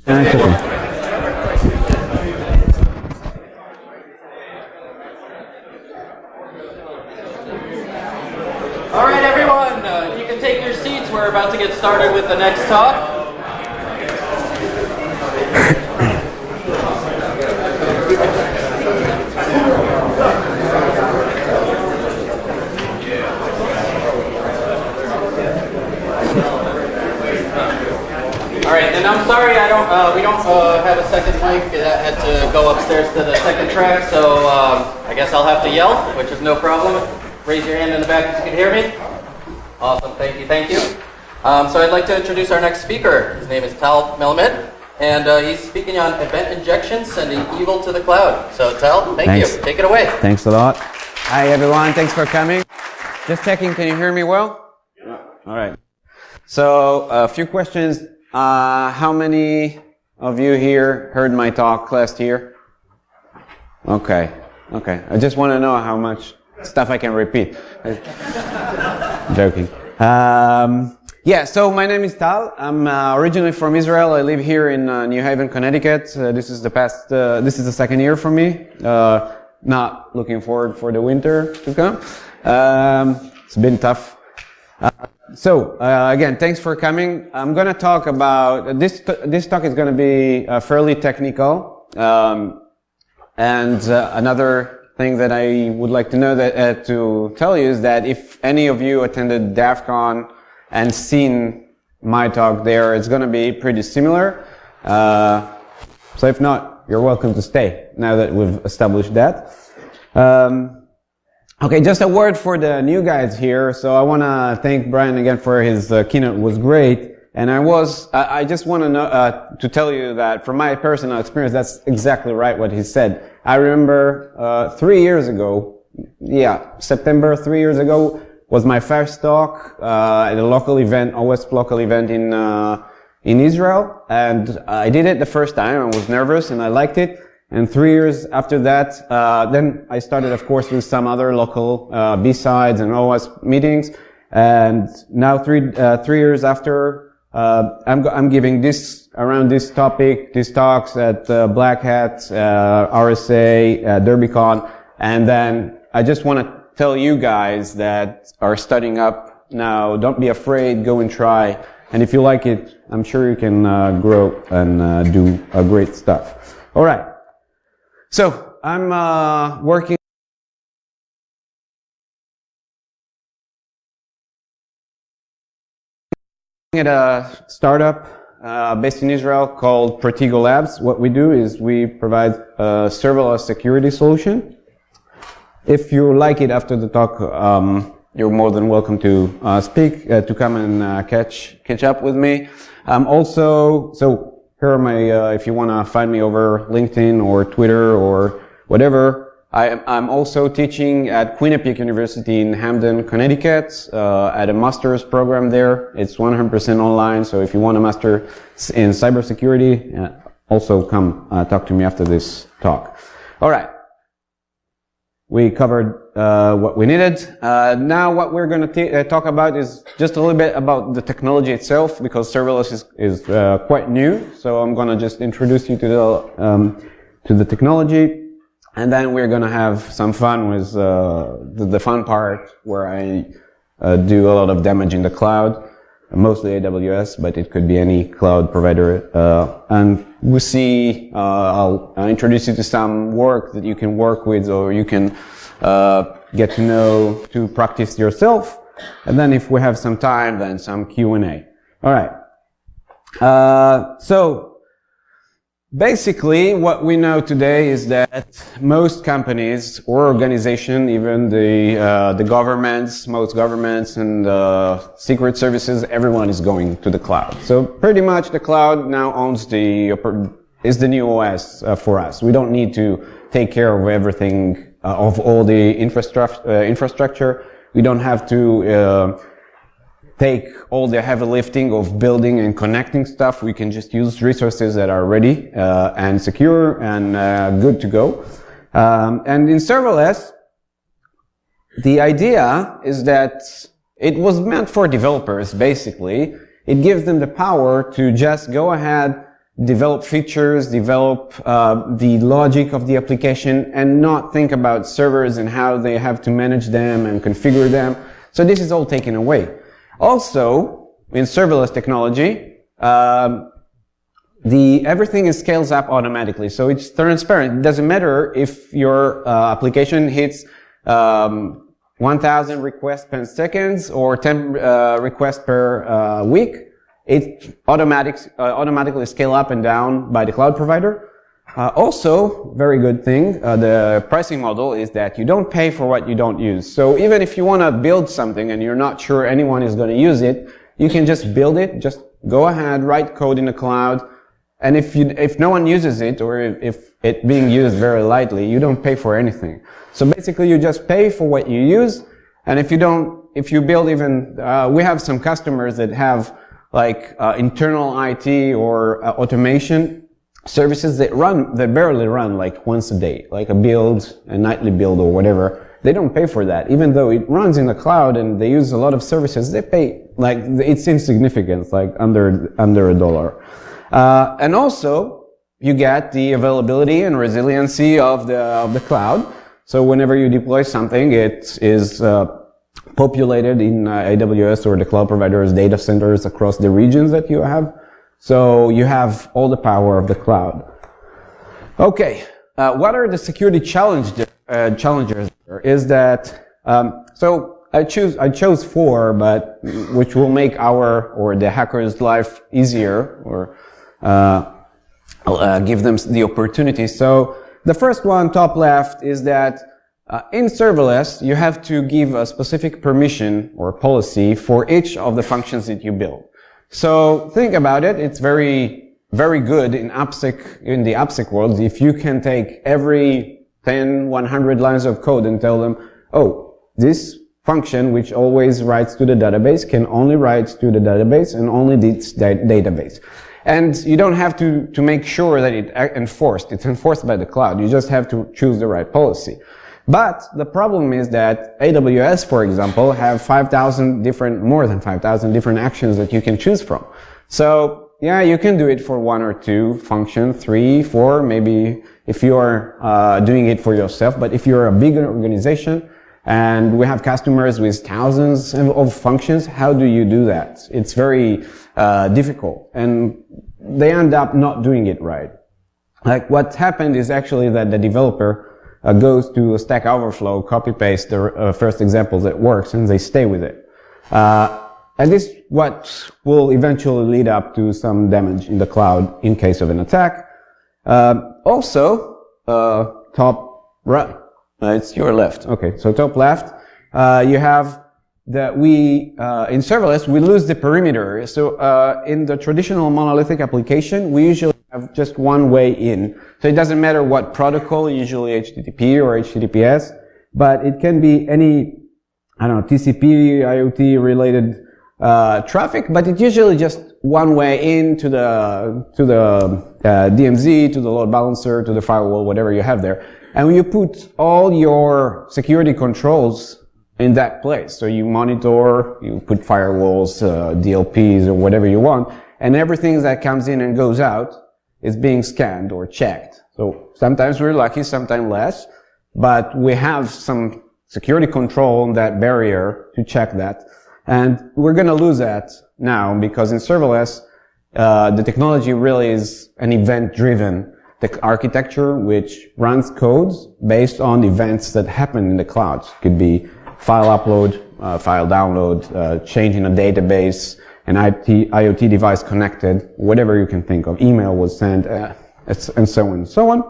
All right, everyone, if you can take your seats, we're about to get started with the next talk. All right, and I'm sorry we don't have a second mic. That had to go upstairs to the second track, so I guess I'll have to yell, which is no problem. Raise your hand in the back if you can hear me. Awesome, thank you. So I'd like to introduce our next speaker. His name is Tal Melamed, and he's speaking on event injection, sending evil to the cloud. So Tal, thanks. You. Take it away. Thanks a lot. Hi everyone, thanks for coming. Just checking, can you hear me well? Yeah. All right. So a few questions. How many of you here heard my talk last year? Okay. I just want to know how much stuff I can repeat. Joking. Yeah, so my name is Tal. I'm originally from Israel. I live here in New Haven, Connecticut. This is the second year for me. Not looking forward for the winter to come. It's been tough. So again, thanks for coming. I'm going to talk about this talk is going to be fairly technical. And another thing that I would like to know to tell you is that if any of you attended DAF CON and seen my talk there, it's going to be pretty similar. So if not, you're welcome to stay now that we've established that. Okay, just a word for the new guys here. So I want to thank Brian again for his keynote. It was great. And I just want to know, to tell you that from my personal experience, that's exactly right what he said. I remember, 3 years ago, September 3 years ago was my first talk, at a local event, a West local event in Israel. And I did it the first time. I was nervous and I liked it. And 3 years after that, then I started, of course, with some other local, B-sides and OS meetings. And now three years after, I'm giving around this topic, these talks at Black Hat, RSA, DerbyCon, and then I just want to tell you guys that are studying up now, don't be afraid, go and try, and if you like it, I'm sure you can grow and do great stuff. All right, so I'm working at a startup based in Israel called Protego Labs. What we do is we provide a serverless security solution. If you like it after the talk, you're more than welcome to speak, to come and catch up with me. So here are my, if you want to find me over LinkedIn or Twitter or whatever. I'm also teaching at Quinnipiac University in Hamden, Connecticut, at a master's program there. It's 100% online, so if you want a master in cybersecurity, also come talk to me after this talk. All right. We covered what we needed. Now what we're going to talk about is just a little bit about the technology itself, because serverless is quite new. So I'm going to just introduce you to the technology. And then we're going to have some fun with the fun part where I do a lot of damage in the cloud, mostly AWS, but it could be any cloud provider. And we'll see, I'll introduce you to some work that you can work with or you can get to know to practice yourself. And then if we have some time, then some Q&A. All right. So Basically, what we know today is that most companies or organizations, even the governments, most governments and secret services, everyone is going to the cloud. So pretty much the cloud now owns is the new OS for us. We don't need to take care of everything, of all the infrastructure. We don't have to take all the heavy lifting of building and connecting stuff. We can just use resources that are ready and secure and good to go. And in serverless, the idea is that it was meant for developers, basically. It gives them the power to just go ahead, develop features, develop the logic of the application, and not think about servers and how they have to manage them and configure them. So this is all taken away. Also, in serverless technology, everything scales up automatically, so it's transparent. It doesn't matter if your application hits 1,000 requests per second or 10 requests per week. It automatically scale up and down by the cloud provider. Also, very good thing, the pricing model is that you don't pay for what you don't use. So even if you want to build something and you're not sure anyone is going to use it, you can just build it, just go ahead, write code in the cloud, and if no one uses it, or if it being used very lightly, you don't pay for anything. So basically you just pay for what you use, and if you build even, we have some customers that have like internal IT or automation services that barely run like once a day, like a nightly build or whatever. They don't pay for that. Even though it runs in the cloud and they use a lot of services, they pay, like, it's insignificant, like under $1. And also, you get the availability and resiliency of the cloud. So whenever you deploy something, it is populated in AWS or the cloud provider's data centers across the regions that you have. So you have all the power of the cloud. Okay, what are the security challenges there? Is that, so I chose 4, but which will make the hacker's life easier, or give them the opportunity. So the first one, top left, is that in serverless, you have to give a specific permission or policy for each of the functions that you build. So think about it. It's very, very good in the AppSec world. If you can take every 10, 100 lines of code and tell them, oh, this function which always writes to the database can only write to the database and only this database. And you don't have to make sure that it's enforced by the cloud. You just have to choose the right policy. But the problem is that AWS, for example, have more than 5,000 different actions that you can choose from. So, yeah, you can do it for 1 or 2 functions, 3, 4, maybe if you are doing it for yourself. But if you're a bigger organization, and we have customers with thousands of functions, how do you do that? It's very difficult, and they end up not doing it right. Like, what happened is actually that the developer goes to Stack Overflow, copy-paste the first example that works, and they stay with it. And this is what will eventually lead up to some damage in the cloud in case of an attack. Also, top right, it's your left. Okay, so top left, you have that in serverless, we lose the perimeter. So in the traditional monolithic application, we usually have just one way in. So it doesn't matter what protocol, usually HTTP or HTTPS, but it can be any, I don't know, TCP, IoT related traffic, but it's usually just one way in to the DMZ, to the load balancer, to the firewall, whatever you have there. And when you put all your security controls in that place, so you monitor, you put firewalls, DLPs, or whatever you want, and everything that comes in and goes out is being scanned or checked. So sometimes we're lucky, sometimes less, but we have some security control on that barrier to check that. And we're going to lose that now because in serverless, the technology really is an event-driven architecture which runs codes based on events that happen in the cloud. It could be file upload, file download, change in a database, an IoT device connected, whatever you can think of. Email was sent, and so on and so on.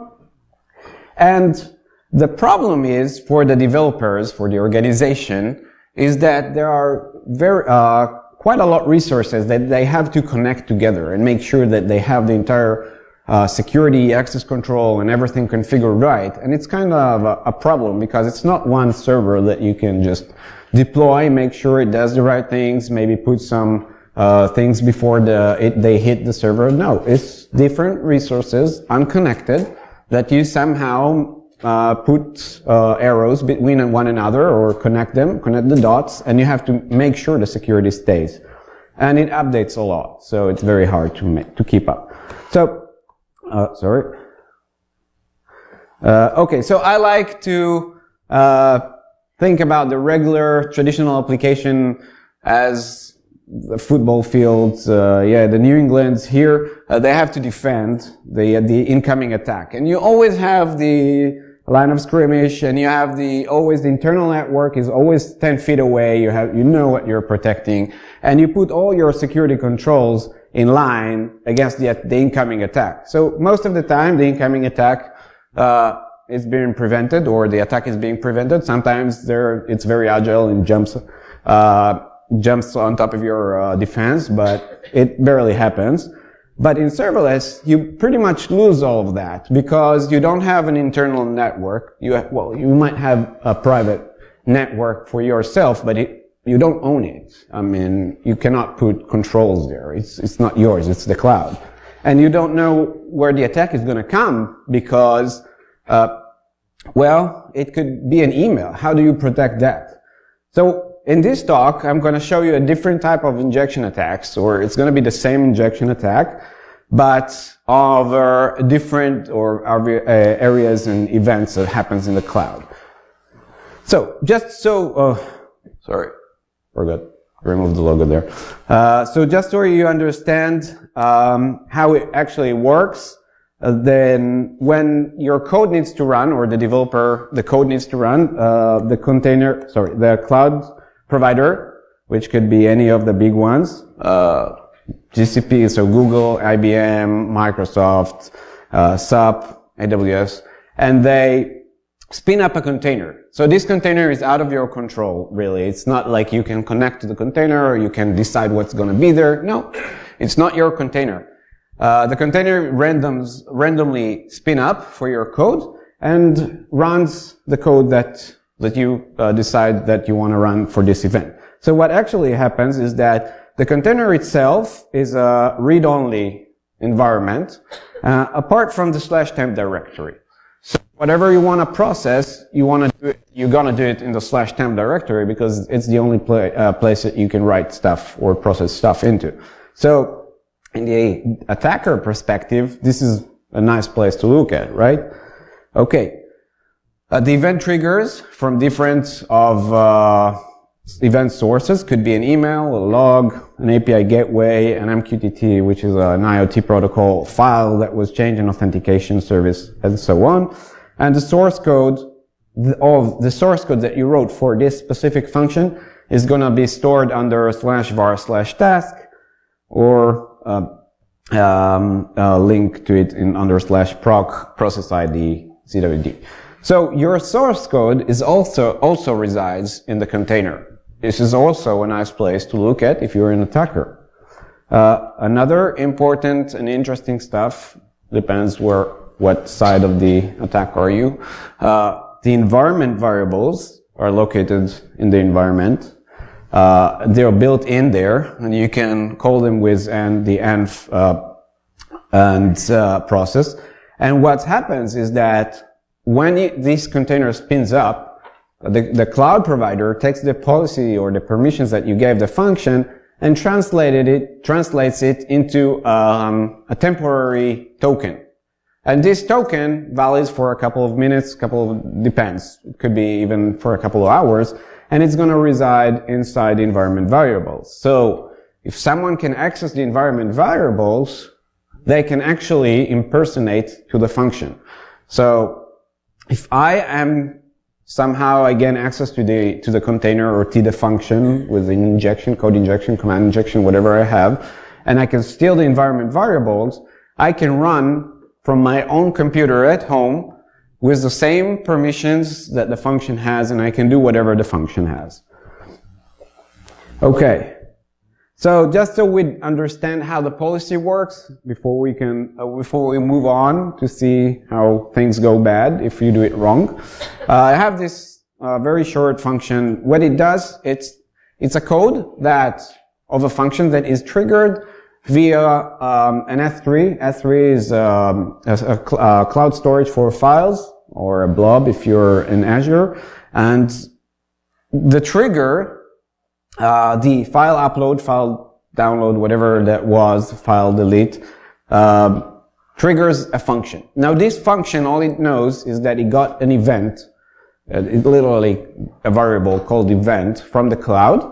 And the problem is for the developers, for the organization, is that there are quite a lot of resources that they have to connect together and make sure that they have the entire security, access control, and everything configured right. And it's kind of a problem because it's not one server that you can just deploy, make sure it does the right things, maybe put some things before they hit the server. No, it's different resources, unconnected, that you somehow put arrows between one another or connect the dots, and you have to make sure the security stays. And it updates a lot, so it's very hard to keep up. So, sorry. Okay, so I like to think about the regular traditional application as the football fields. The New England's here, they have to defend the incoming attack, and you always have the line of skirmish, and you have always the internal network is always 10 feet away. You know what you're protecting, and you put all your security controls in line against the incoming attack. So most of the time, the incoming attack is being prevented, or the attack is being prevented. Sometimes it's very agile and jumps on top of your defense, but it barely happens. But in serverless, you pretty much lose all of that because you don't have an internal network. You might have a private network for yourself, but you don't own it. I mean, you cannot put controls there. It's not yours. It's the cloud. And you don't know where the attack is going to come because, it could be an email. How do you protect that? So in this talk, I'm going to show you a different type of injection attacks, or it's going to be the same injection attack, but over different areas and events that happens in the cloud. So sorry, forgot to remove the logo there. So just so you understand how it actually works, then when your code needs to run, or the code needs to run, the cloud provider, which could be any of the big ones, GCP, so Google, IBM, Microsoft, SAP, AWS, and they spin up a container. So this container is out of your control, really. It's not like you can connect to the container or you can decide what's going to be there. No, it's not your container. The container randomly spin up for your code and runs the code that you decide that you want to run for this event. So what actually happens is that the container itself is a read-only environment, apart from the /temp directory. So whatever you want to process, you're gonna do it in the /temp directory because it's the only place that you can write stuff or process stuff into. So in the attacker perspective, this is a nice place to look at, right? Okay. The event triggers from different event sources could be an email, a log, an API gateway, an MQTT, which is an IoT protocol file that was changed in authentication service, and so on. And the source code that you wrote for this specific function is going to be stored under /var/task, or link to it under /proc process ID CWD. So your source code is also resides in the container. This is also a nice place to look at if you're an attacker. Another important and interesting stuff, depends what side of the attack are you. The environment variables are located in the environment. They're built in there, and you can call them with the env process. And what happens is that when this container spins up, the cloud provider takes the policy or the permissions that you gave the function and translates it into a temporary token. And this token values for a couple of minutes, depends. It could be even for a couple of hours, and it's going to reside inside the environment variables. So if someone can access the environment variables, they can actually impersonate to the function. So if I am somehow I gain access to the container or to the function with an injection, code injection, command injection, whatever I have, and I can steal the environment variables, I can run from my own computer at home with the same permissions that the function has, and I can do whatever the function has. Okay. So just so we understand how the policy works before we move on to see how things go bad if you do it wrong, I have this very short function. What it does, it's a code of a function that is triggered via an S3. S3 is a cloud storage for files, or a blob if you're in Azure, and the trigger. The file upload, file download, whatever that was, file delete, triggers a function. Now this function, all it knows is that it got an event, it's literally a variable called event from the cloud,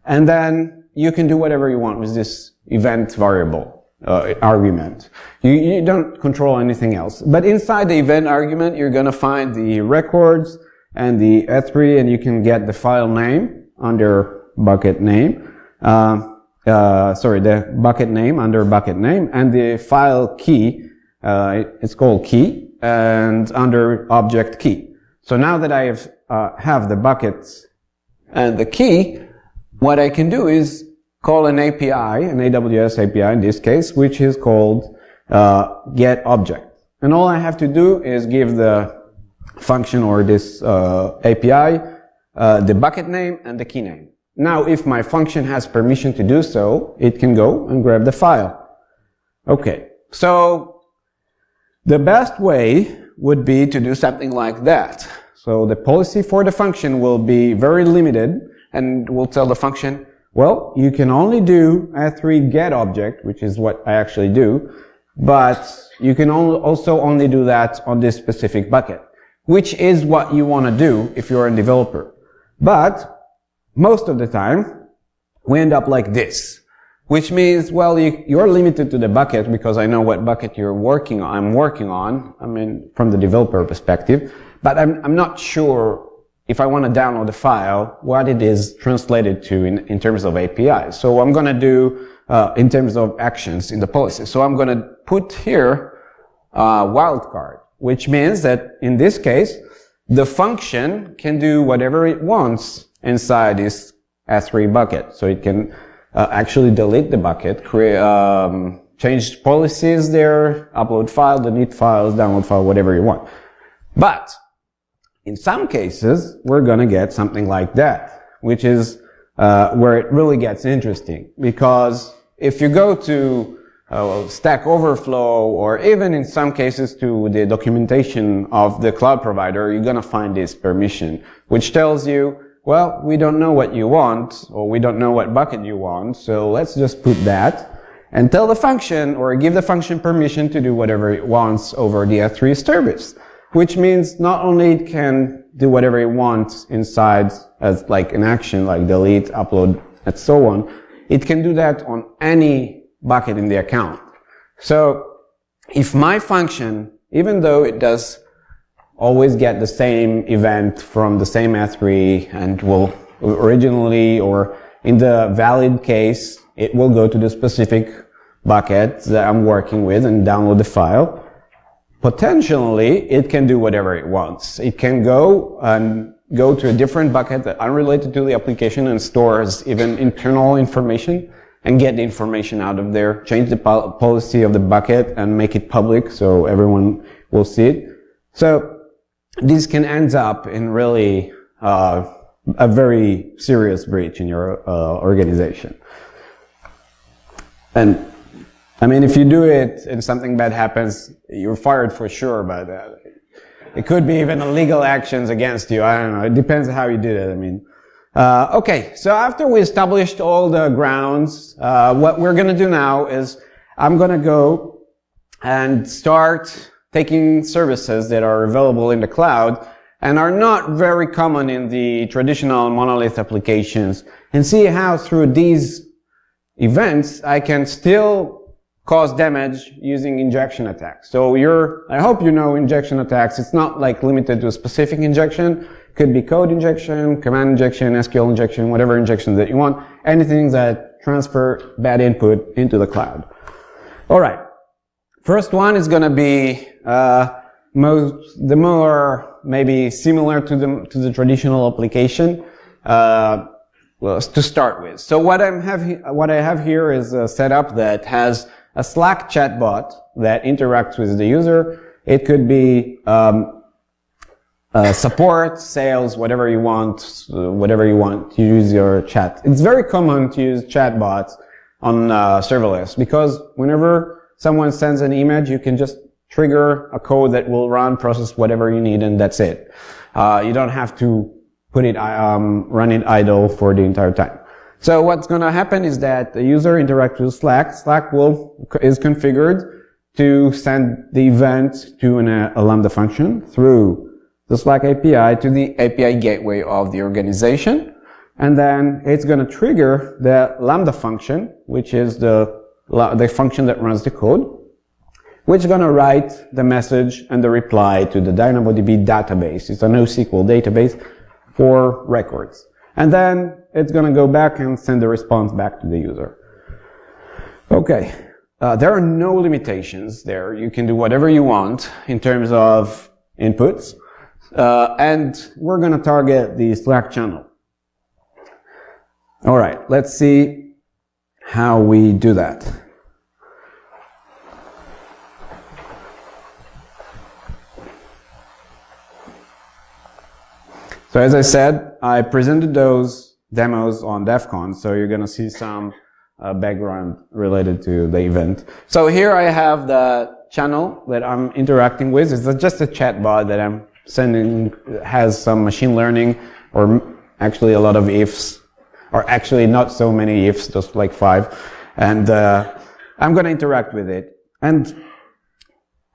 and then you can do whatever you want with this event variable, argument. You don't control anything else. But inside the event argument, you're gonna find the records and the S3, and you can get the file name under bucket name, the bucket name under bucket name, and the file key, it's called key, and under object key. So now that I have the buckets and the key, what I can do is call an API, an AWS API in this case, which is called get object. And all I have to do is give the function or this API the bucket name and the key name. Now, if my function has permission to do so, it can go and grab the file. Okay, so the best way would be to do something like that. So the policy for the function will be very limited, and we'll tell the function, well, you can only do S3 get object, which is what I actually do, but you can also only do that on this specific bucket, which is what you want to do if you're a developer. But most of the time, we end up like this, which means, well, you're limited to the bucket because I know what bucket I'm working on, I mean, from the developer perspective, but I'm not sure if I want to download the file, what it is translated to in terms of API. So I'm going to do, in terms of actions in the policy. So I'm going to put here wildcard, which means that in this case, the function can do whatever it wants inside this S3 bucket. So it can actually delete the bucket, change policies there, upload file, delete files, download file, whatever you want. But in some cases, we're going to get something like that, which is where it really gets interesting. Because if you go to Stack Overflow, or even in some cases to the documentation of the cloud provider, you're going to find this permission, which tells you, well, we don't know what you want, or we don't know what bucket you want, so let's just put that and tell the function, or give the function permission to do whatever it wants over the S3 service, which means not only it can do whatever it wants inside as like an action, like delete, upload, and so on, it can do that on any bucket in the account. So if my function, even though it does always get the same event from the same S3 and will originally, or in the valid case, it will go to the specific bucket that I'm working with and download the file. Potentially, it can do whatever it wants. It can go to a different bucket that unrelated to the application and stores even internal information and get the information out of there, change the policy of the bucket and make it public so everyone will see it. So this can end up in really a very serious breach in your organization. And I mean, if you do it and something bad happens, you're fired for sure, but it could be even legal actions against you. I don't know. It depends on how you did it. I mean, okay. So after we established all the grounds, what we're going to do now is I'm going to go and start taking services that are available in the cloud and are not very common in the traditional monolith applications and see how through these events I can still cause damage using injection attacks. So I hope you know injection attacks. It's not like limited to a specific injection. It could be code injection, command injection, SQL injection, whatever injection that you want. Anything that transfer bad input into the cloud. All right. First one is going to be the more maybe similar to the traditional application well, to start with. So what I have here is a setup that has a Slack chatbot that interacts with the user. It could be support, sales, whatever you want to use your chat. It's very common to use chatbots on serverless because whenever someone sends an image, you can just trigger a code that will process whatever you need, and that's it. You don't have to run it idle for the entire time. So what's going to happen is that the user interacts with Slack. Slack is configured to send the event to a Lambda function through the Slack API to the API gateway of the organization. And then it's going to trigger the Lambda function, which is the function that runs the code, which is going to write the message and the reply to the DynamoDB database. It's a NoSQL database for records. And then it's going to go back and send the response back to the user. Okay. There are no limitations there. You can do whatever you want in terms of inputs. And we're going to target the Slack channel. All right. Let's see how we do that. So as I said, I presented those demos on DEF CON, so you're going to see some background related to the event. So here I have the channel that I'm interacting with. It's just a chat bot that I'm sending, has some machine learning, or actually a lot of ifs, or actually not so many ifs, just like 5. And I'm going to interact with it. And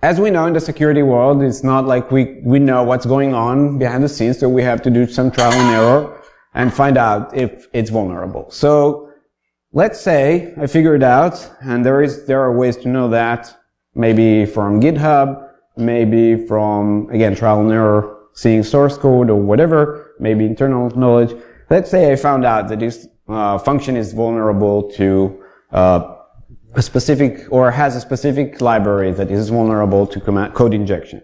as we know in the security world, it's not like we know what's going on behind the scenes, so we have to do some trial and error and find out if it's vulnerable. So let's say I figure it out, and there are ways to know that, maybe from GitHub, maybe from, again, trial and error, seeing source code or whatever, maybe internal knowledge. Let's say I found out that this function is vulnerable to a specific, or has a specific library that is vulnerable to code injection.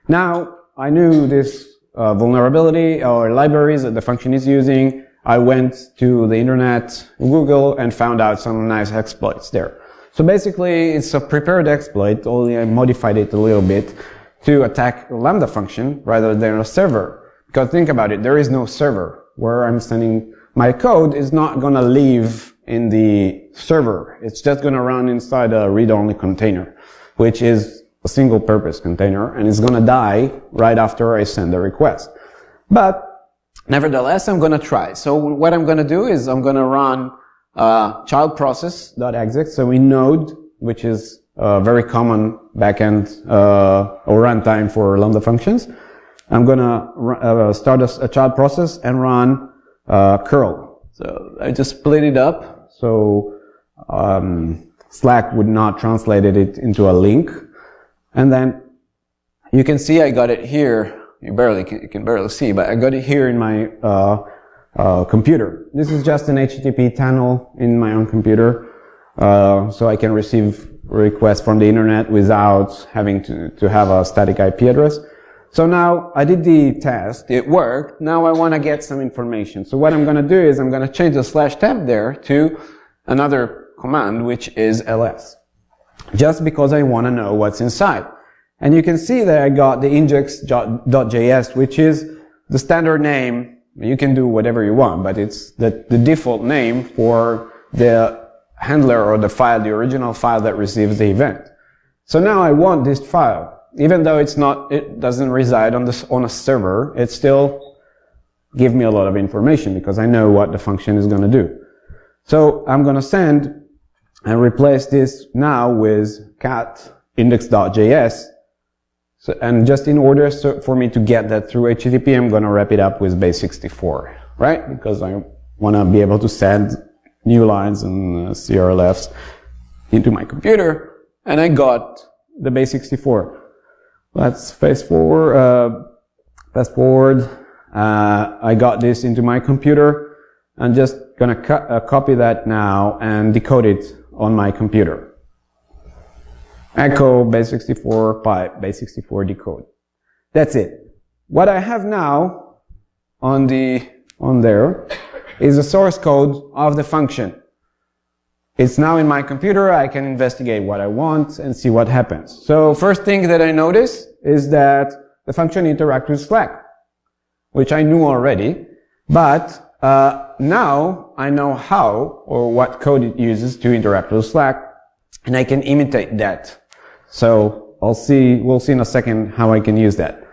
Now, I knew this vulnerability or libraries that the function is using. I went to the internet, Google, and found out some nice exploits there. So basically, it's a prepared exploit, only I modified it a little bit to attack a Lambda function rather than a server. Because think about it, there is no server. Where I'm sending my code is not going to live in the server. It's just going to run inside a read-only container, which is a single-purpose container, and it's going to die right after I send the request. But nevertheless, I'm going to try. So what I'm going to do is I'm going to run child process.exec. So in Node, which is a very common backend or runtime for Lambda functions, I'm going to start a child process and run curl. So I just split it up. So Slack would not translate it into a link. And then you can see I got it here. You can barely see, but I got it here in my computer. This is just an HTTP tunnel in my own computer. So I can receive requests from the internet without having to have a static IP address. So now I did the test, it worked, now I want to get some information. So what I'm going to do is I'm going to change the /tab there to another command, which is ls. Just because I want to know what's inside. And you can see that I got the index.js, which is the standard name. You can do whatever you want, but it's the default name for the handler or the file, the original file that receives the event. So now I want this file. Even though it doesn't reside on a server, it still gives me a lot of information because I know what the function is going to do. So I'm going to send and replace this now with cat index.js. So, and just in order for me to get that through HTTP, I'm going to wrap it up with base64, right? Because I want to be able to send new lines and CRLFs into my computer, and I got the base64. Let's fast forward. I got this into my computer. I'm just gonna copy that now and decode it on my computer. echo base64 pipe base64 decode. That's it. What I have now on there is the source code of the function. It's now in my computer. I can investigate what I want and see what happens. So first thing that I notice is that the function interacts with Slack, which I knew already, but now I know how or what code it uses to interact with Slack, and I can imitate that. So we'll see in a second how I can use that.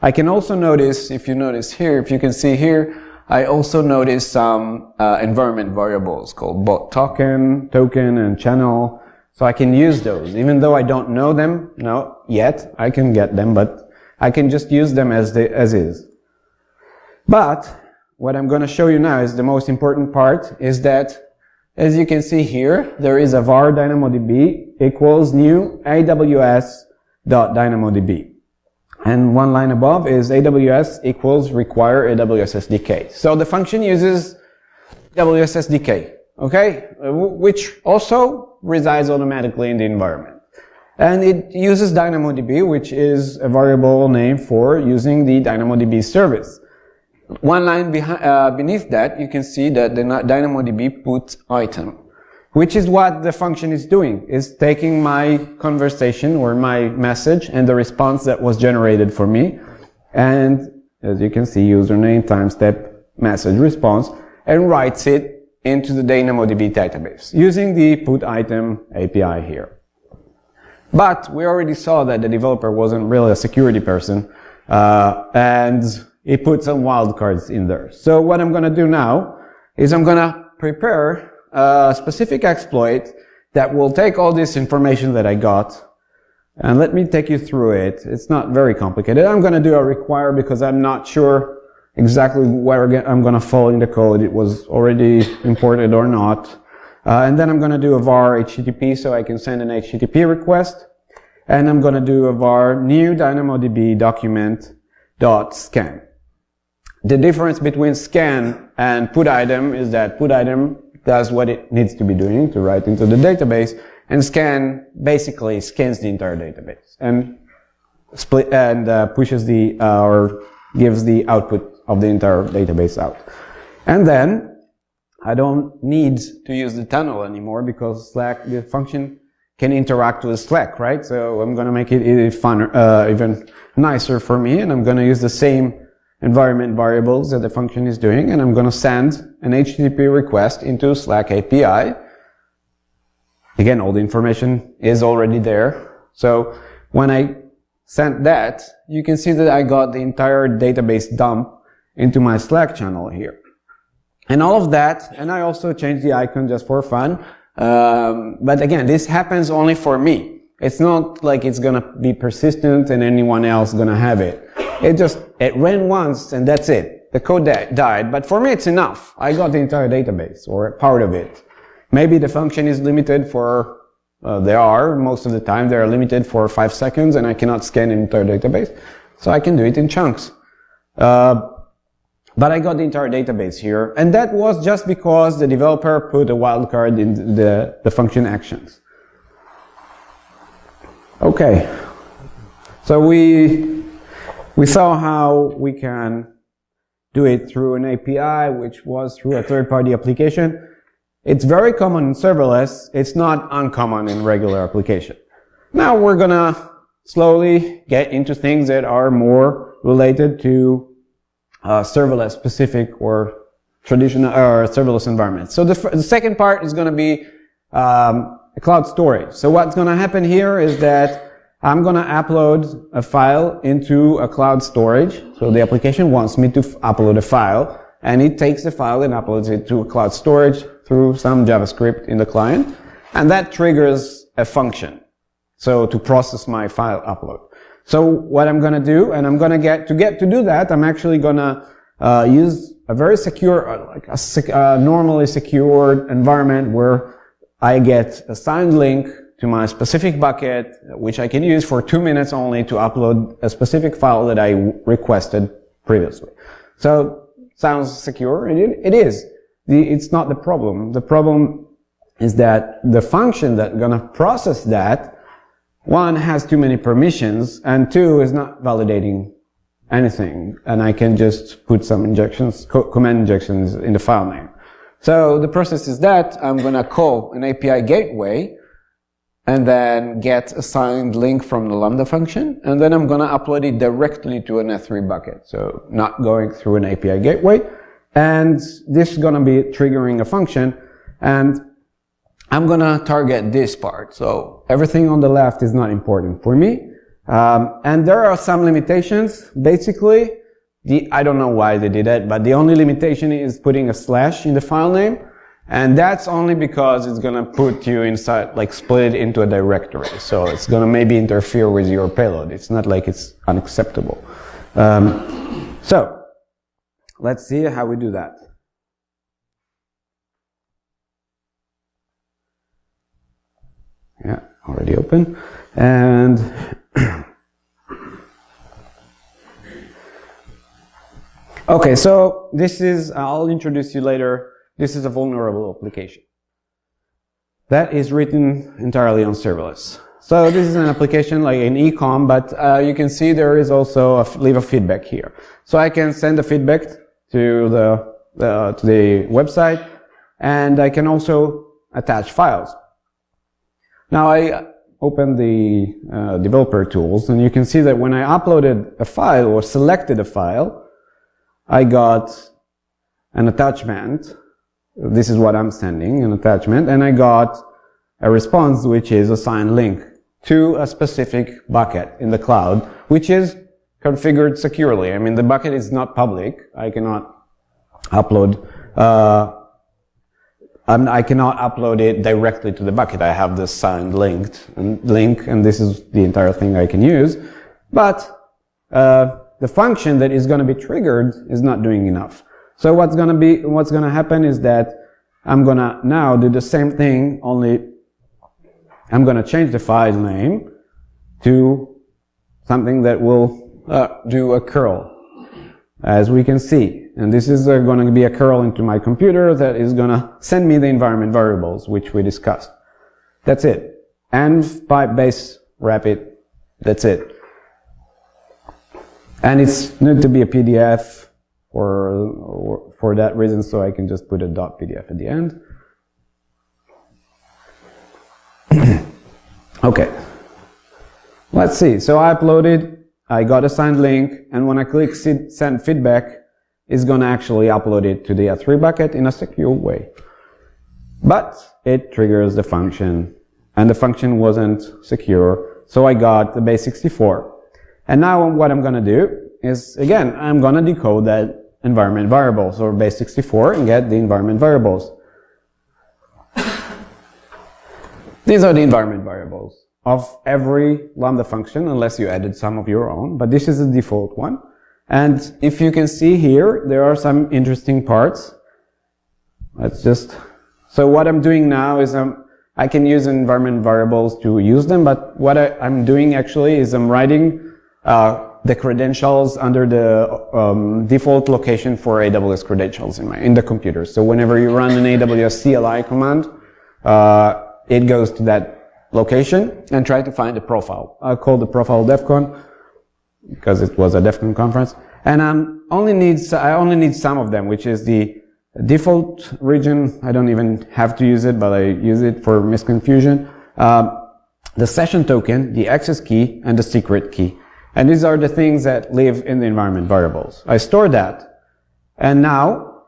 I can also notice, if you can see here, I also notice some environment variables called bot token, and channel. So I can use those, even though I don't know them yet. I can get them, but I can just use them as is. But what I'm going to show you now is the most important part, is that, as you can see here, there is a var DynamoDB equals new aws.dynamodb. And one line above is AWS equals require AWS SDK. So the function uses AWS SDK, okay? Which also resides automatically in the environment. And it uses DynamoDB, which is a variable name for using the DynamoDB service. One line beneath that, you can see that the DynamoDB put item, which is what the function is doing, is taking my conversation or my message and the response that was generated for me, and as you can see, username, timestamp, message response, and writes it into the DynamoDB database using the put item API here. But we already saw that the developer wasn't really a security person, and he put some wildcards in there. So what I'm going to do now is I'm going to prepare a specific exploit that will take all this information that I got, and let me take you through it. It's not very complicated. I'm going to do a require because I'm not sure exactly where I'm going to fall in the code. It was already imported or not. And then I'm going to do a var HTTP so I can send an HTTP request. And I'm going to do a var new DynamoDB document.scan. The difference between scan and put item is that put item does what it needs to be doing to write into the database, and scan basically scans the entire database and pushes or gives the output of the entire database out. And then I don't need to use the tunnel anymore because Slack, the function, can interact with Slack, right? So I'm going to make it even nicer for me, and I'm going to use the same environment variables that the function is doing, and I'm going to send an HTTP request into Slack API. Again, all the information is already there. So when I sent that, you can see that I got the entire database dump into my Slack channel here. And all of that, and I also changed the icon just for fun. But again, this happens only for me. It's not like it's going to be persistent and anyone else going to have it. It ran once and that's it. The code died, but for me it's enough. I got the entire database or part of it. Maybe the function is limited for, most of the time they are limited for 5 seconds and I cannot scan an entire database. So I can do it in chunks. But I got the entire database here, and that was just because the developer put a wildcard in the function actions. Okay. So we saw how we can do it through an API, which was through a third-party application. It's very common in serverless. It's not uncommon in regular application. Now we're gonna slowly get into things that are more related to serverless specific or traditional or serverless environments. So the second part is going to be cloud storage. So what's going to happen here is that I'm going to upload a file into a cloud storage. So the application wants me to upload a file, and it takes the file and uploads it to a cloud storage through some JavaScript in the client, and that triggers a function. So to process my file upload. So what I'm going to do, and I'm going to to do that, I'm actually going to use a very secure, like a normally secured environment where I get a signed link to my specific bucket, which I can use for 2 minutes only to upload a specific file that I requested previously. So sounds secure. It is. It's not the problem. The problem is that the function that's going to process that one has too many permissions, and two is not validating anything, and I can just put some injections, command injections in the file name. So the process is that I'm going to call an API gateway and then get a signed link from the Lambda function, and then I'm going to upload it directly to an S3 bucket, so not going through an API gateway. And this is going to be triggering a function, and I'm going to target this part. So everything on the left is not important for me. And there are some limitations. Basically, I don't know why they did it, but the only limitation is putting a slash in the file name. And that's only because it's going to put you inside, like split it into a directory. So it's going to maybe interfere with your payload. It's not like it's unacceptable. So let's see how we do that. Yeah, already open. And okay, so this is, I'll introduce you later. This is a vulnerable application that is written entirely on serverless. So this is an application like an ecom, but you can see there is also leave a feedback here. So I can send a feedback to the website, and I can also attach files. Now I open the developer tools, and you can see that when I uploaded a file or selected a file, I got an attachment. This is what I'm sending, an attachment, and I got a response, which is a signed link to a specific bucket in the cloud, which is configured securely. I mean, the bucket is not public. I cannot upload, I cannot upload it directly to the bucket. I have this signed link, and this is the entire thing I can use. But the function that is going to be triggered is not doing enough. So what's going to happen is that I'm going to now do the same thing, only I'm going to change the file name to something that will do a curl, as we can see. And this is going to be a curl into my computer that is going to send me the environment variables, which we discussed. That's it. And pipe base rapid. That's it. And it's need to be a PDF for that reason, so I can just put a .pdf at the end. Okay. Let's see. So I uploaded, I got a signed link, and when I click send feedback, it's going to actually upload it to the S3 bucket in a secure way. But it triggers the function, and the function wasn't secure, so I got the base64. And now what I'm going to do is, again, I'm going to decode that environment variables, or base64, and get the environment variables. These are the environment variables of every Lambda function, unless you added some of your own, but this is the default one. And if you can see here, there are some interesting parts. So what I'm doing now is I can use environment variables to use them, but what I'm doing actually is I'm writing the credentials under the default location for AWS credentials in the computer. So whenever you run an AWS CLI command, it goes to that location and try to find a profile. I call the profile DEFCON because it was a DEFCON conference, and I only need some of them, which is the default region. I don't even have to use it, but I use it for misconfusion. The session token, the access key, and the secret key. And these are the things that live in the environment variables. I store that, and now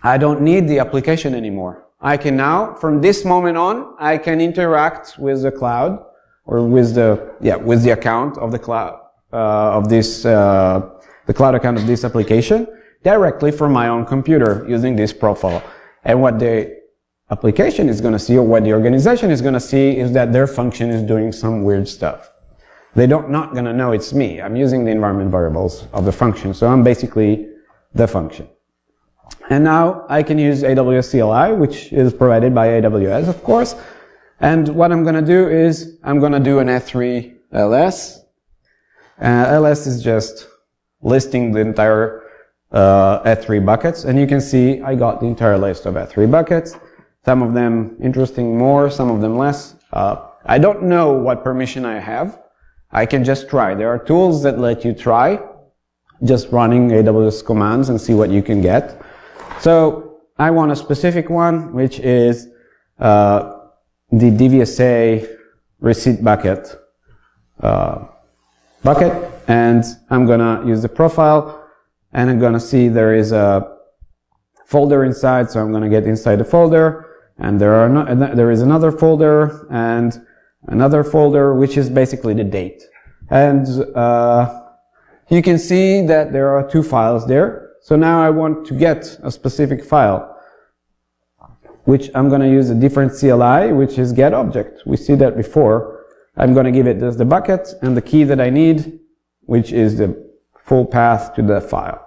I don't need the application anymore. I can now, from this moment on, I can interact with the cloud, or with the account of the cloud, the cloud account of this application, directly from my own computer using this profile. And what the application is going to see, or what the organization is going to see, is that their function is doing some weird stuff. They're not going to know it's me. I'm using the environment variables of the function, so I'm basically the function. And now I can use AWS CLI, which is provided by AWS, of course. And what I'm going to do is I'm going to do an S3 LS. LS is just listing the entire S3 buckets. And you can see I got the entire list of S3 buckets. Some of them interesting more, some of them less. I don't know what permission I have. I can just try. There are tools that let you try just running AWS commands and see what you can get. So I want a specific one, which is the DVSA receipt bucket, and I'm gonna use the profile, and I'm gonna see there is a folder inside, so I'm gonna get inside the folder, and there is another folder and another folder, which is basically the date. And you can see that there are two files there. So now I want to get a specific file, which I'm going to use a different CLI, which is getObject. We see that before. I'm going to give it as the bucket and the key that I need, which is the full path to the file.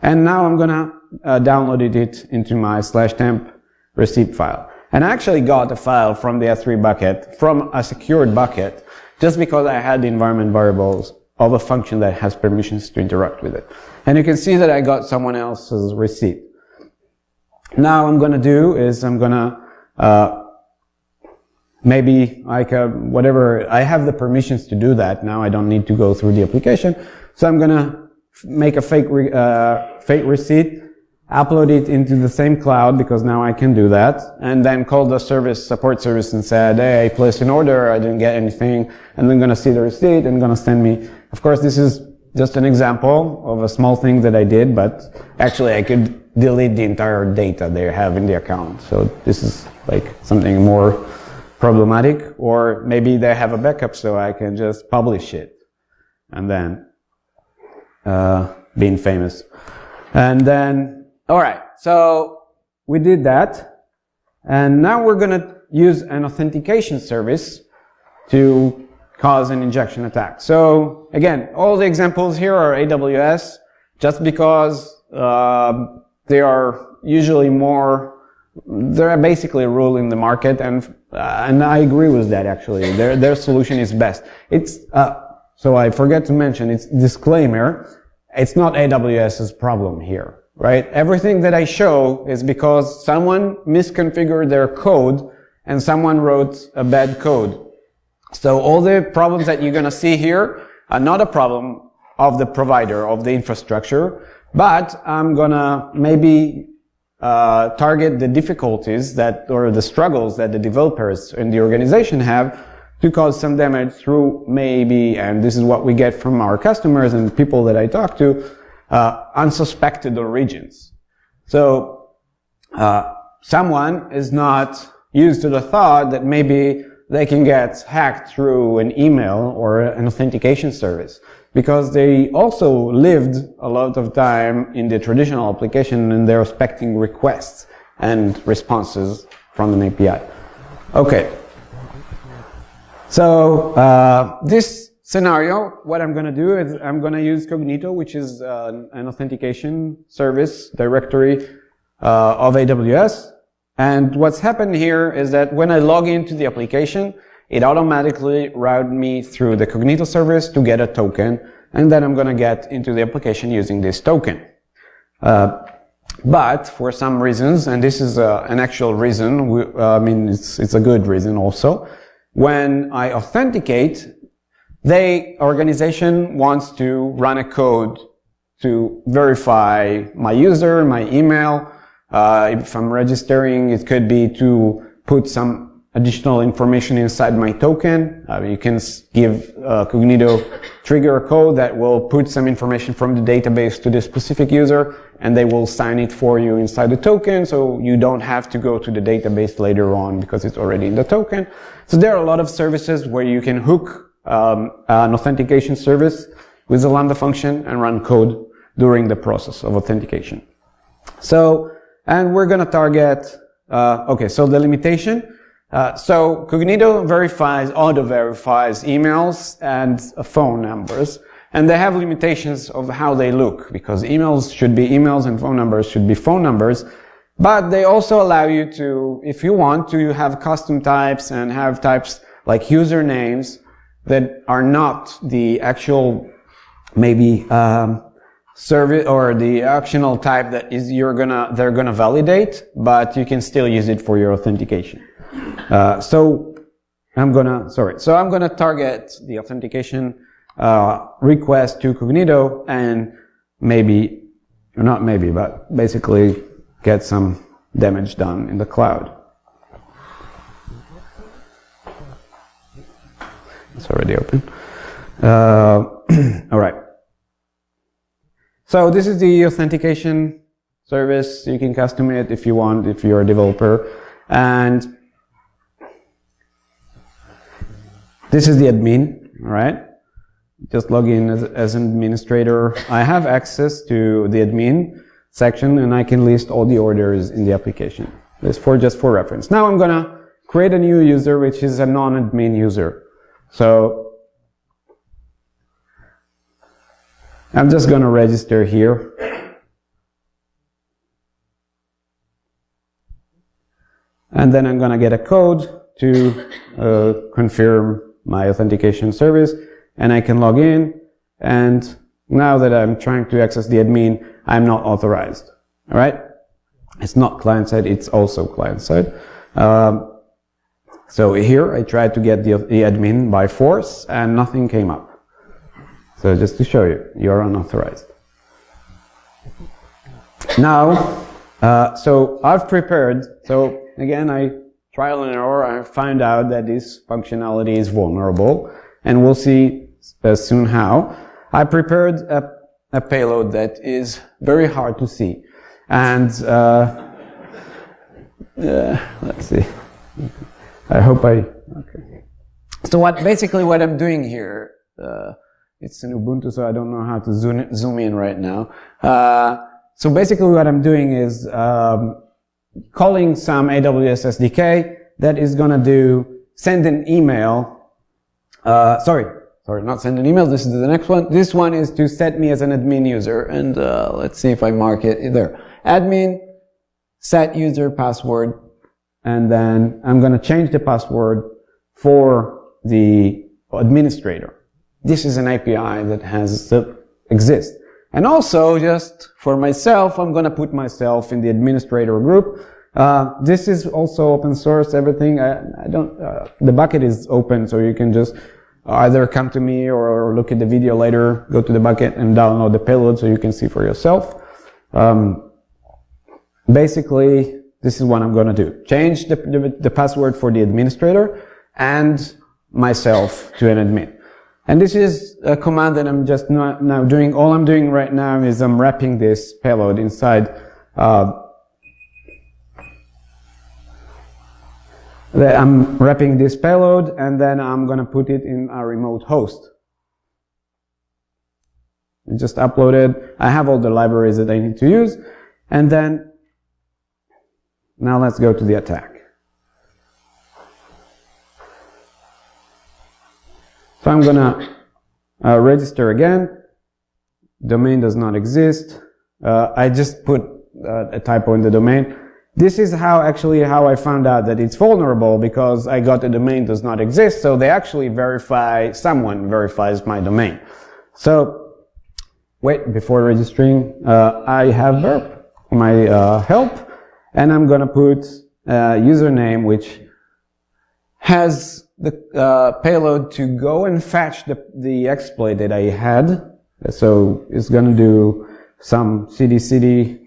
And now I'm going to download it into my /temp receipt file. And I actually got a file from the S3 bucket, from a secured bucket, just because I had the environment variables of a function that has permissions to interact with it. And you can see that I got someone else's receipt. Now I'm going to do is I'm going to maybe like whatever, I have the permissions to do that. Now I don't need to go through the application. So I'm going to make a fake receipt, upload it into the same cloud because now I can do that, and then call the support service and said, hey, I placed an order, I didn't get anything, and then going to see the receipt and going to send me. Of course, this is just an example of a small thing that I did, but actually I could delete the entire data they have in the account. So this is like something more problematic, or maybe they have a backup so I can just publish it and then being famous. And then, all right, so we did that, and now we're going to use an authentication service to cause an injection attack. So again, all the examples here are AWS, just because they are usually they're basically a rule in the market, and I agree with that actually. Their solution is best. It's so I forget to mention, it's disclaimer, it's not AWS's problem here, right? Everything that I show is because someone misconfigured their code and someone wrote a bad code. So all the problems that you're going to see here are not a problem of the provider, of the infrastructure, but I'm going to maybe target the difficulties or the struggles that the developers in the organization have to cause some damage through maybe, and this is what we get from our customers and people that I talk to, unsuspected origins. So someone is not used to the thought that maybe they can get hacked through an email or an authentication service, because they also lived a lot of time in the traditional application and they're expecting requests and responses from an API. Okay. So this scenario, what I'm going to do is I'm going to use Cognito, which is an authentication service directory of AWS. And what's happened here is that when I log into the application, it automatically routes me through the Cognito service to get a token, and then I'm going to get into the application using this token. But for some reasons, and this is an actual reason, I mean it's a good reason also, when I authenticate, the organization wants to run a code to verify my user, my email. If I'm registering, it could be to put some additional information inside my token. You can give Cognito trigger a code that will put some information from the database to the specific user, and they will sign it for you inside the token, so you don't have to go to the database later on because it's already in the token. So there are a lot of services where you can hook an authentication service with a Lambda function and run code during the process of authentication. So, and we're going to target, okay, so the limitation. So Cognito auto-verifies emails and phone numbers. And they have limitations of how they look, because emails should be emails and phone numbers should be phone numbers. But they also allow you to, if you want, to have custom types and have types like usernames that are not the actual, maybe, service or the optional type that is they're gonna validate, but you can still use it for your authentication. So I'm gonna target the authentication request to Cognito and maybe, or not maybe, but basically get some damage done in the cloud. It's already open. All right. So this is the authentication service. You can custom it if you want, if you're a developer. And this is the admin, all right? Just log in as an administrator. I have access to the admin section and I can list all the orders in the application. This just for reference. Now I'm gonna create a new user which is a non-admin user. So I'm just gonna register here. And then I'm gonna get a code to confirm my authentication service, and I can log in, and now that I'm trying to access the admin, I'm not authorized. All right? It's not client-side, it's also client-side. So here I tried to get the admin by force, and nothing came up. So just to show you, you're unauthorized. Now, so I've prepared, so again, trial and error, I found out that this functionality is vulnerable, and we'll see soon how. I prepared a payload that is very hard to see. And let's see. I hope okay. So basically what I'm doing here, it's in Ubuntu, so I don't know how to zoom in right now. So basically what I'm doing is calling some AWS SDK that is going to send an email. Sorry, not send an email. This is the next one. This one is to set me as an admin user. And let's see if I mark it there. Admin, set user password. And then I'm going to change the password for the administrator. This is an API that exists. And also, just for myself, I'm going to put myself in the administrator group. This is also open source, everything. The bucket is open, so you can just either come to me or look at the video later, go to the bucket and download the payload so you can see for yourself. Basically, this is what I'm going to do. Change the password for the administrator and myself to an admin. And this is a command that I'm just now doing. All I'm doing right now is I'm wrapping this payload inside. I'm wrapping this payload, and then I'm going to put it in a remote host. Just upload it. I have all the libraries that I need to use. And then, now let's go to the attack. So I'm going to register again. Domain does not exist. I just put a typo in the domain. This is how I found out that it's vulnerable, because I got the domain does not exist. So they actually someone verifies my domain. So wait, before registering, I have my help, and I'm going to put username, which has the payload to go and fetch the exploit that I had. So it's going to do some cd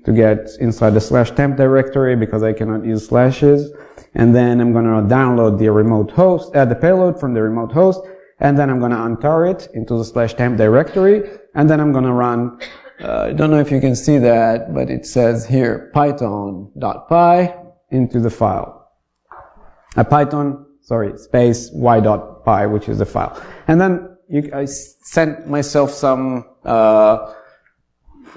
to get inside the /temp directory, because I cannot use slashes. And then I'm going to download the remote host, the payload from the remote host, and then I'm going to untar it into the /temp directory, and then I'm going to run, I don't know if you can see that, but it says here python.py into the file. Space y.py, which is the file. And then I sent myself some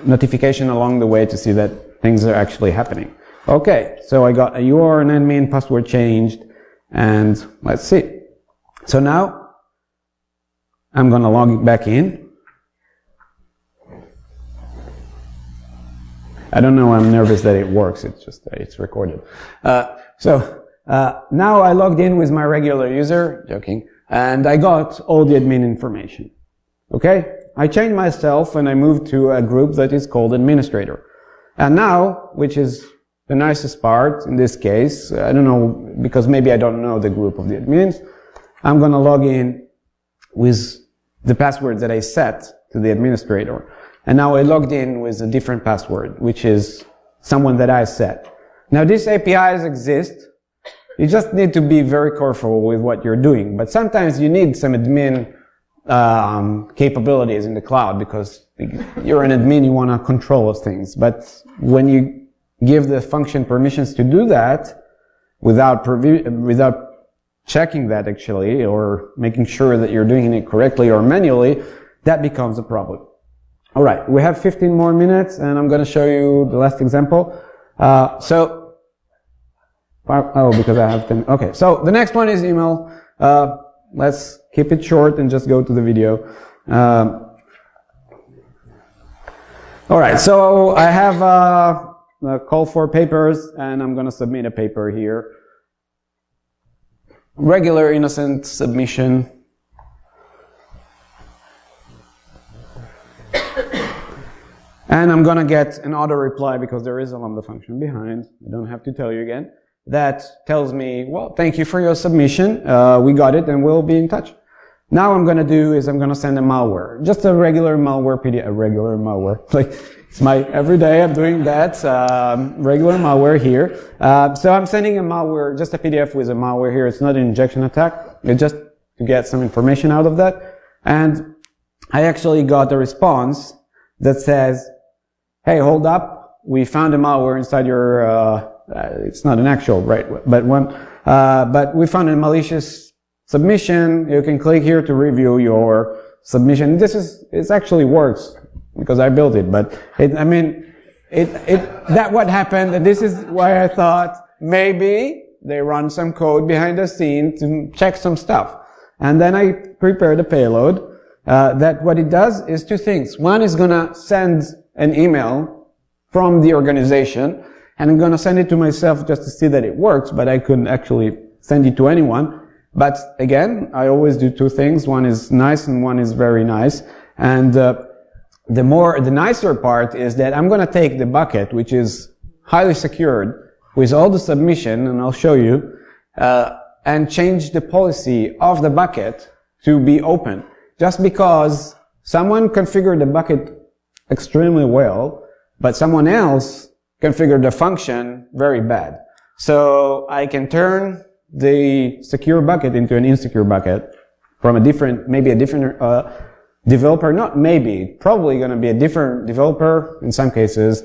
notification along the way to see that things are actually happening. Okay, so I got a URL and admin, password changed, and let's see. So now I'm going to log back in. I don't know, I'm nervous that it works, it's just that it's recorded. Now I logged in with my regular user, joking, and I got all the admin information. Okay? I changed myself and I moved to a group that is called administrator. And now, which is the nicest part in this case, I don't know, because maybe I don't know the group of the admins, I'm going to log in with the password that I set to the administrator. And now I logged in with a different password, which is someone that I set. Now these APIs exist. You just need to be very careful with what you're doing. But sometimes you need some admin capabilities in the cloud because you're an admin, you want to control those things. But when you give the function permissions to do that without checking that actually, or making sure that you're doing it correctly or manually, that becomes a problem. All right, we have 15 more minutes, and I'm going to show you the last example. Because I have 10. Okay, so the next one is email. Let's keep it short and just go to the video. All right, so I have a call for papers, and I'm going to submit a paper here. Regular innocent submission. And I'm going to get an auto reply because there is a Lambda function behind. I don't have to tell you again. That tells me, well, thank you for your submission. We got it and we'll be in touch. Now I'm going to do is I'm going to send a malware. Just a regular malware PDF, a regular malware. Like, it's my everyday, I'm doing that, regular malware here. So I'm sending a malware, just a PDF with a malware here. It's not an injection attack. It's just to get some information out of that. And I actually got a response that says, hey, hold up. We found a malware inside your, it's not an actual, right? But we found a malicious submission. You can click here to review your submission. It actually works because I built it, but that what happened, and this is why I thought maybe they run some code behind the scene to check some stuff. And then I prepared a payload, that what it does is two things. One is gonna send an email from the organization, and I'm gonna send it to myself just to see that it works, but I couldn't actually send it to anyone. But again, I always do two things. One is nice and one is very nice. And the nicer part is that I'm gonna take the bucket, which is highly secured with all the submission, and I'll show you, and change the policy of the bucket to be open. Just because someone configured the bucket extremely well, but someone else configured the function very bad. So I can turn the secure bucket into an insecure bucket from maybe a different developer, not maybe, probably going to be a different developer in some cases,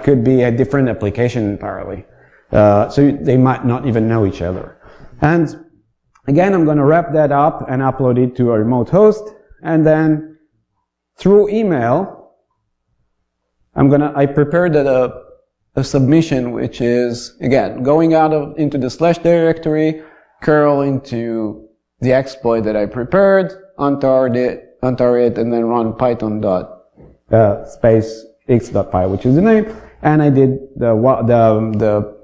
could be a different application entirely. So they might not even know each other. And again, I'm going to wrap that up and upload it to a remote host, and then through email, I prepared a submission, which is, again, going out into the slash directory, curl into the exploit that I prepared, untar it, and then run python space x.py, which is the name, and I did the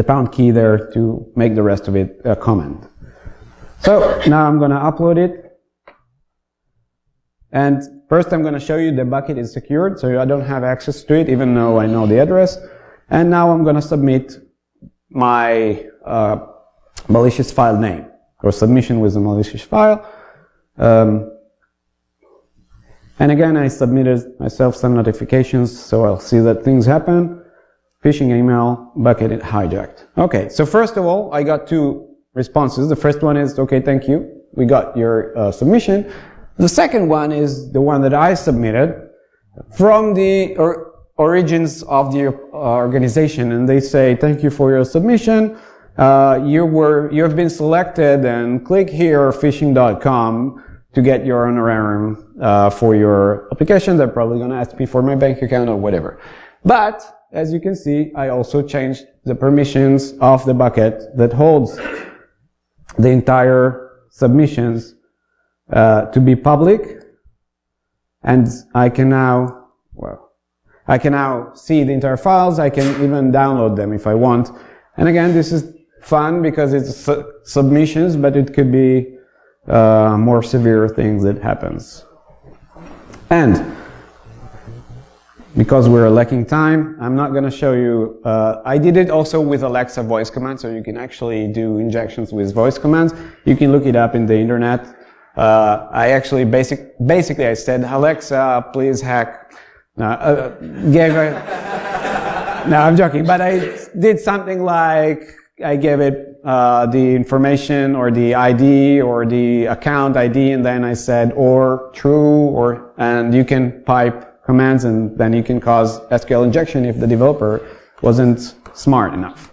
pound key there to make the rest of it a command. So now I'm going to upload it. And first I'm going to show you the bucket is secured, so I don't have access to it, even though I know the address. And now I'm going to submit my malicious file name, or submission with a malicious file. And again, I submitted myself some notifications, so I'll see that things happen. Phishing email, bucket hijacked. Okay, so first of all, I got two responses. The first one is, okay, thank you. We got your submission. The second one is the one that I submitted from the origins of the organization, and they say, thank you for your submission. You have been selected, and click here, phishing.com, to get your honorarium for your application. They're probably going to ask me for my bank account or whatever. But as you can see, I also changed the permissions of the bucket that holds the entire submissions to be public, and I can now see the entire files. I can even download them if I want. And again, this is fun because it's submissions, but it could be more severe things that happens. And because we're lacking time, I'm not going to show you. I did it also with Alexa voice command, so you can actually do injections with voice commands. You can look it up in the internet. I actually basically I said, Alexa, please hack. No, I'm joking, but I did something like I gave it the information or the ID or the account ID, and then I said or true, and you can pipe commands, and then you can cause SQL injection if the developer wasn't smart enough,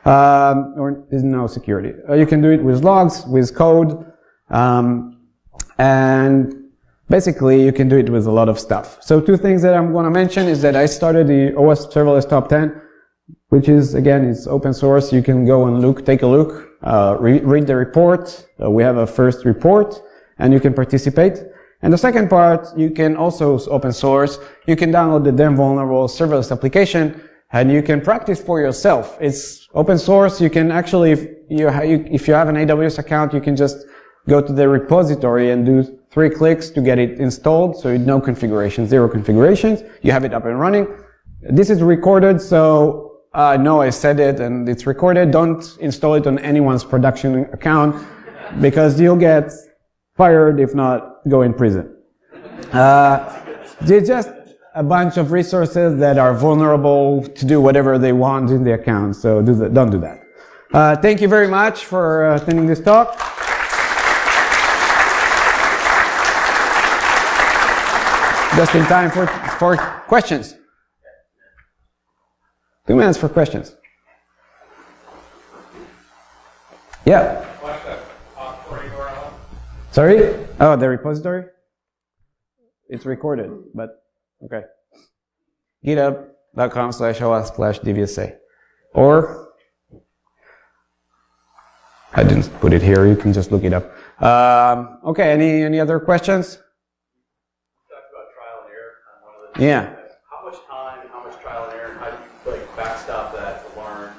or there's no security. You can do it with logs, with code, and basically you can do it with a lot of stuff. So two things that I'm going to mention is that I started the OS Serverless Top 10, which is, again, it's open source. You can go and take a look, read the report. We have a first report, and you can participate. And the second part, you can also open source. You can download the then vulnerable serverless application, and you can practice for yourself. It's open source. You can actually, if you have an AWS account, you can just go to the repository and do 3 clicks to get it installed. So no configuration, 0 configurations. You have it up and running. This is recorded, so no, I said it and it's recorded. Don't install it on anyone's production account because you'll get fired, if not go in prison. There's just a bunch of resources that are vulnerable to do whatever they want in the account, so don't do that. Thank you very much for attending this talk. Just in time for questions. 2 minutes for questions. Yeah. What's the URL? Sorry? Oh, the repository? It's recorded, but okay. github.com/os/dvsa. Or, I didn't put it here, you can just look it up. Okay, any other questions? Yeah. How much time, how much trial and error, how do you backstop that to learn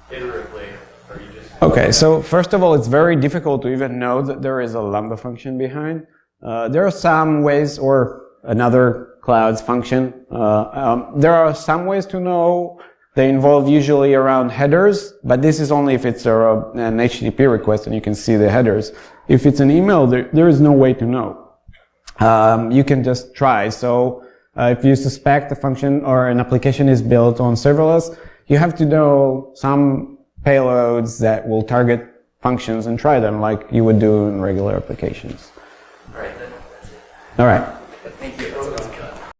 iteratively, or you just... Okay, so first of all, it's very difficult to even know that there is a Lambda function behind. There are some ways, or another cloud's function. There are some ways to know. They involve usually around headers, but this is only if it's an HTTP request and you can see the headers. If it's an email, there is no way to know. You can just try. So if you suspect a function or an application is built on serverless, you have to know some payloads that will target functions and try them like you would do in regular applications. All right, that's it. All right. Thank you.